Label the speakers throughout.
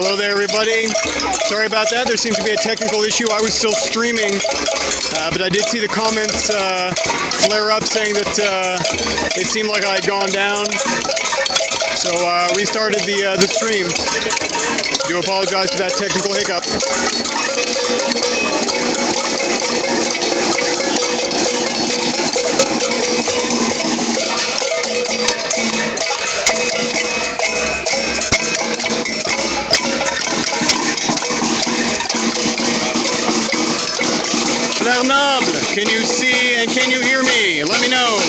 Speaker 1: Hello there, everybody. Sorry about that. There seems to be a technical issue. I was still streaming, but I did see the comments flare up saying that it seemed like I had gone down. So restarted the stream. Do apologize for that technical hiccup. Bernable, can you see and can you hear me? Let me know.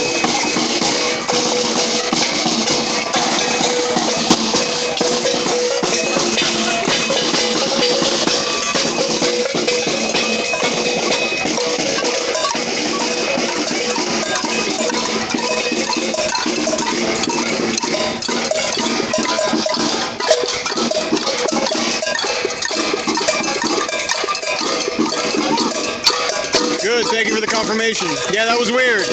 Speaker 1: Good, thank you for the confirmation. Yeah, that was weird.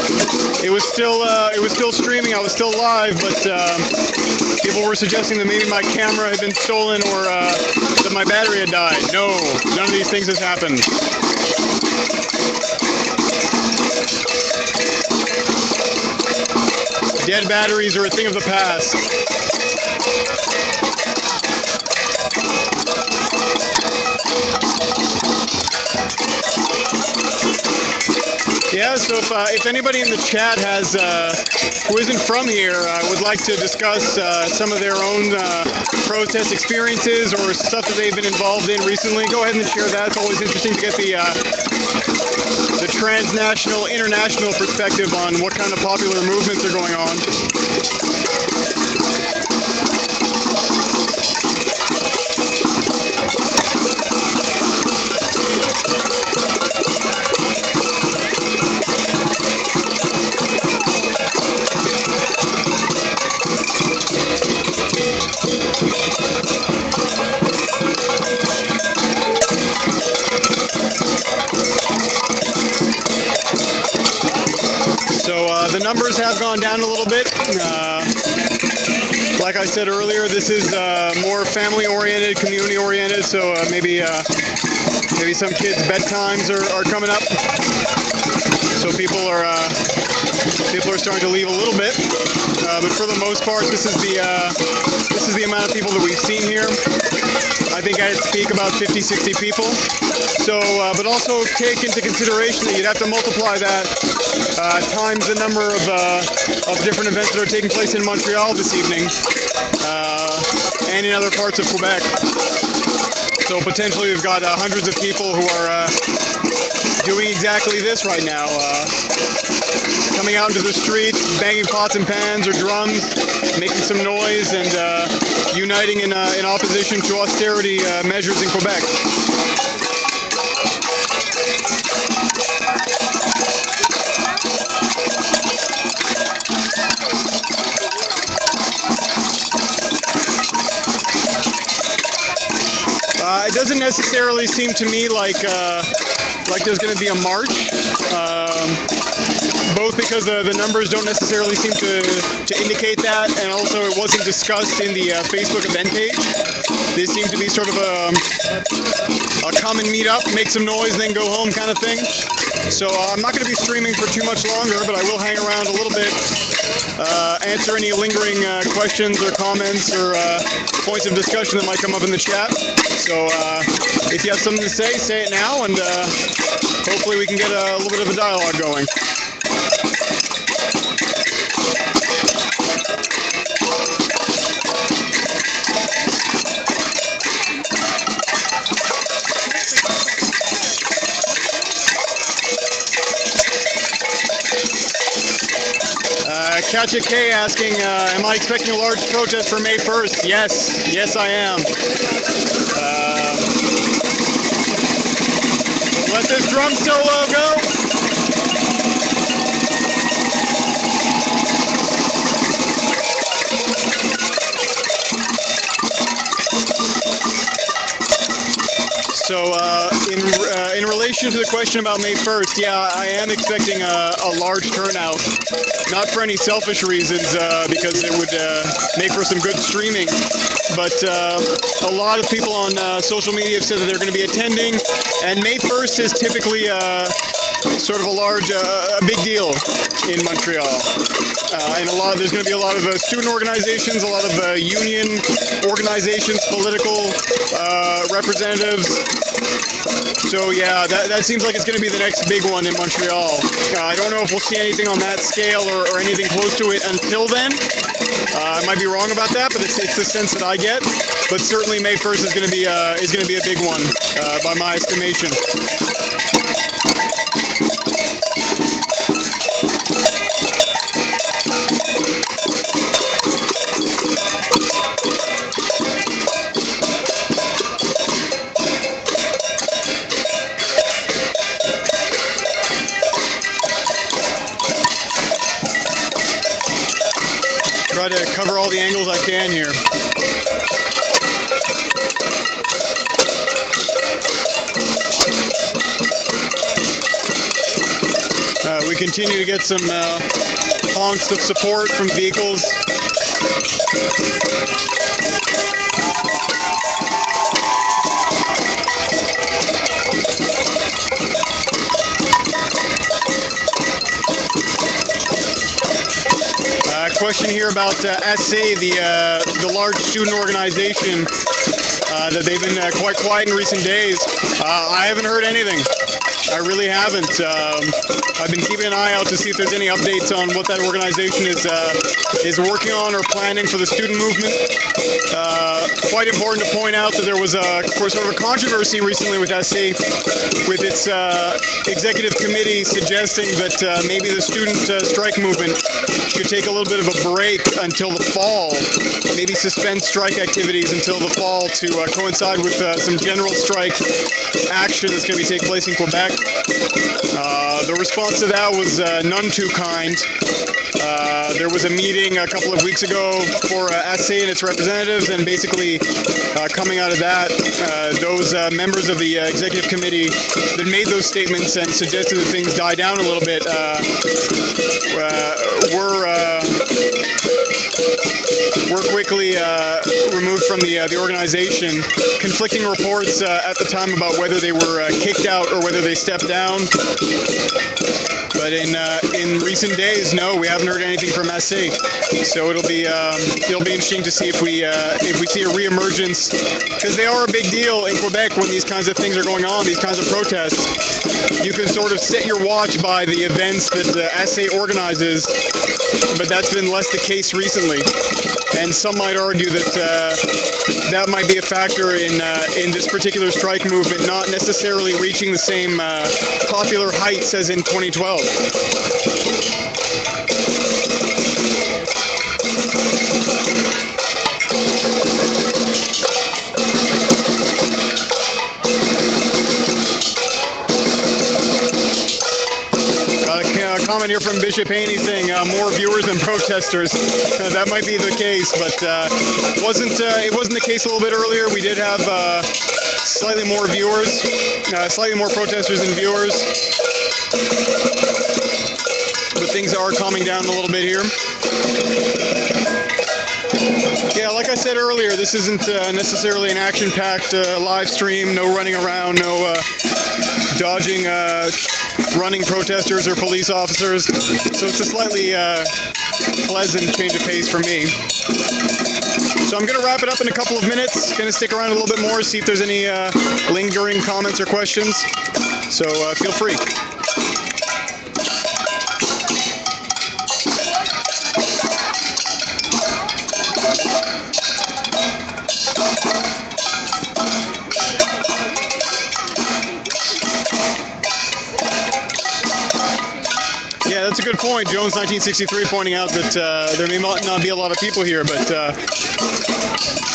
Speaker 1: It was still streaming. I was still live, but people were suggesting that maybe my camera had been stolen or that my battery had died. No, none of these things has happened. Dead batteries are a thing of the past. Yeah, so if anybody in the chat has who isn't from here would like to discuss some of their own protest experiences or stuff that they've been involved in recently, go ahead and share that. It's always interesting to get the transnational, international perspective on what kind of popular movements are going on. The numbers have gone down a little bit. Like I said earlier, this is more family-oriented, community-oriented. So maybe some kids' bedtimes are coming up. So people are starting to leave a little bit. But for the most part, this is the amount of people that we've seen here. I think I'd speak about 50, 60 people. So, but also take into consideration that you'd have to multiply that times the number of different events that are taking place in Montreal this evening and in other parts of Quebec. So potentially we've got hundreds of people who are doing exactly this right now, coming out into the streets, banging pots and pans or drums, making some noise, and uniting in opposition to austerity measures in Quebec. It doesn't necessarily seem to me like there's going to be a march, both because the numbers don't necessarily seem to indicate that, and also it wasn't discussed in the Facebook event page. This seemed to be sort of a common meet-up, make some noise, then go home kind of thing. So I'm not going to be streaming for too much longer, but I will hang around a little bit, answer any lingering questions or comments or points of discussion that might come up in the chat. So if you have something to say it now, and hopefully we can get a little bit of a dialogue going. Katja K asking, am I expecting a large protest for May 1st? Yes I am. Let this drum solo go. So in relation to the question about May 1st, yeah, I am expecting a large turnout. Not for any selfish reasons, because it would make for some good streaming, but a lot of people on social media have said that they're going to be attending, and May 1st is typically sort of a big deal in Montreal. And there's going to be a lot of student organizations, a lot of union organizations, political representatives. So yeah, that seems like it's going to be the next big one in Montreal. I don't know if we'll see anything on that scale or anything close to it until then. I might be wrong about that, but it's the sense that I get. But certainly May 1st is going to be a big one by my estimation. Try to cover all the angles I can here. We continue to get some honks of support from vehicles. Question here about SA, the large student organization that they've been quite quiet in recent days. I haven't heard anything. I really haven't. I've been keeping an eye out to see if there's any updates on what that organization is working on or planning for the student movement. Quite important to point out that there was sort of a controversy recently with SA, with its executive committee suggesting that maybe the student strike movement should take a little bit of a break until the fall, maybe suspend strike activities until the fall to coincide with some general strike action that's going to be taking place in Quebec. The response to that was none too kind. There was a meeting a couple of weeks ago for SA and its representatives, and basically coming out of that, those members of the executive committee that made those statements and suggested that things die down a little bit were quickly removed from the organization. Conflicting reports at the time about whether they were kicked out or whether they stepped down. But in recent days, no, we haven't heard anything from SA. So it'll be interesting to see if we see a reemergence, because they are a big deal in Quebec when these kinds of things are going on, these kinds of protests. You can sort of set your watch by the events that SA organizes, but that's been less the case recently. And some might argue that that might be a factor in this particular strike movement not necessarily reaching the same popular heights as in 2012. Comment here from Bishop Haney saying more viewers than protesters. That might be the case, but it wasn't the case a little bit earlier. We did have slightly more viewers, slightly more protesters than viewers, but things are calming down a little bit here. Yeah, like I said earlier, this isn't necessarily an action-packed live stream. No running around, no dodging running protesters or police officers. So it's a slightly pleasant change of pace for me. So I'm going to wrap it up in a couple of minutes. Going to stick around a little bit more, see if there's any lingering comments or questions. So feel free. Yeah, that's a good point. Jones 1963 pointing out that there may not be a lot of people here, but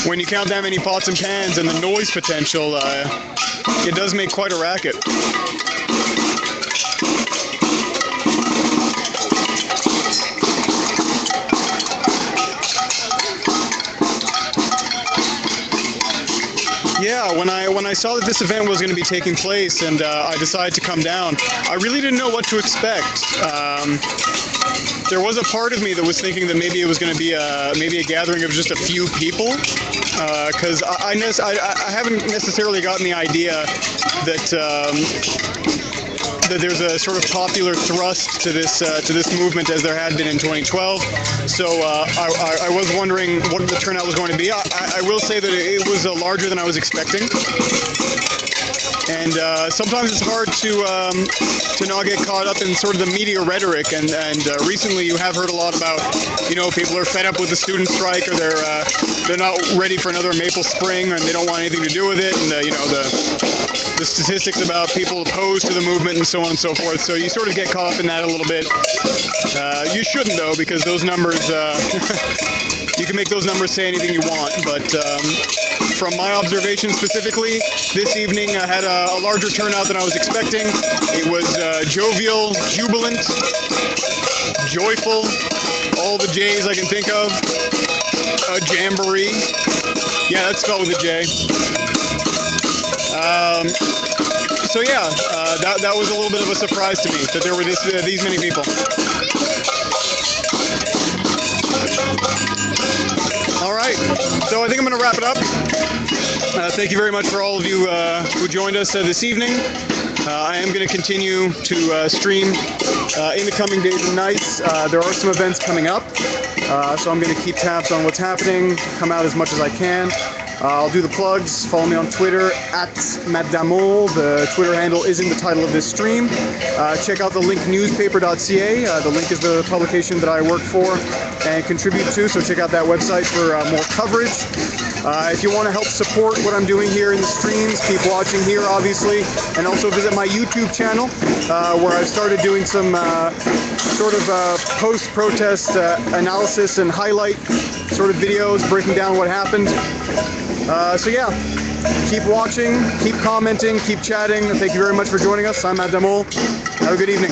Speaker 1: when you count that many pots and pans and the noise potential, it does make quite a racket. Yeah, when I saw that this event was going to be taking place and I decided to come down, I really didn't know what to expect. There was a part of me that was thinking that maybe it was going to be maybe a gathering of just a few people, because I haven't necessarily gotten the idea that that there's a sort of popular thrust to this movement as there had been in 2012. So I was wondering what the turnout was going to be. I will say that it was larger than I was expecting. And sometimes it's hard to not get caught up in sort of the media rhetoric. And recently you have heard a lot about, people are fed up with the student strike, or they're not ready for another Maple Spring, and they don't want anything to do with it. And the statistics about people opposed to the movement and so on and so forth. So you sort of get caught up in that a little bit. You shouldn't, though, because those numbers, you can make those numbers say anything you want. But from my observation specifically, this evening I had a larger turnout than I was expecting. It was jovial, jubilant, joyful, all the J's I can think of. A jamboree. Yeah, that's spelled with a J. So yeah, that was a little bit of a surprise to me that there were these many people. All right, so I think I'm going to wrap it up. Thank you very much for all of you who joined us this evening. I am going to continue to stream in the coming days and nights. There are some events coming up, so I'm going to keep tabs on what's happening, come out as much as I can. I'll do the plugs. Follow me on Twitter @MattDamol. The Twitter handle is in the title of this stream. Check out thelinknewspaper.ca. The Link is the publication that I work for and contribute to, so check out that website for more coverage. If you want to help support what I'm doing here in the streams, keep watching here, obviously, and also visit my YouTube channel, where I've started doing some sort of post-protest analysis and highlight sort of videos breaking down what happened. So yeah, keep watching, keep commenting, keep chatting. Thank you very much for joining us. I'm Matt Damol. Have a good evening.